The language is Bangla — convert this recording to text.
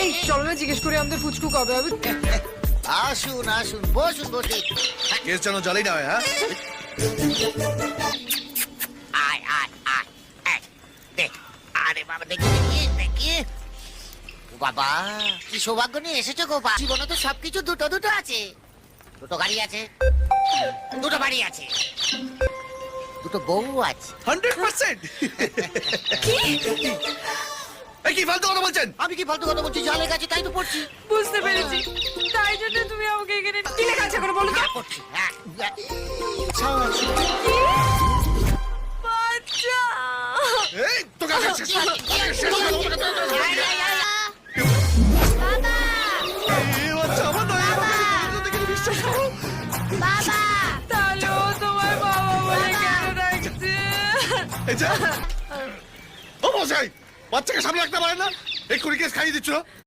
এই চলো না জিজ্ঞেস করি আমাদের পুচকু কবে হবে। আসুন আসুন, বসুন বসে। কেস যেন জলই না হয়, হ্যাঁ? আয় আয় আয় আয়, দেখ। আরে বাবা, দেখি দেখি দেখি। ও বাবা, কি সৌভাগ্য নিয়ে এসেছো গো। জীবনে তো সবকিছু দুটো দুটো আছে। দুটো গাড়ি আছে, দুটো বাড়ি আছে, দুটো বউ আছে। 100%! এই কি ফালতু কথা বলছেন? আমি কি ফালতু কথা বলছি? জলে গেছে তাই তো পড়ছি। বুঝতে পেরেছি, তাই জন্য তুমি আমাকে এখানে কি লেখা আছে করে বলো তো। পড়ছি, হ্যাঁ। বাচ্চা এই তোকে আগে শেষ করবো। আগে শেষ করবো। এই বাচ্চা আমার নয়, আমাকে বলতে গেলে বিশ্বাস করো। তাহলে ও তোমার বাবা বলে কেন ডাকছে? এই যা। ও মশাই, বাচ্চাকে সামনে রাখতে পারেন না? এক্ষুনি কেস খাইয়ে দিচ্ছ।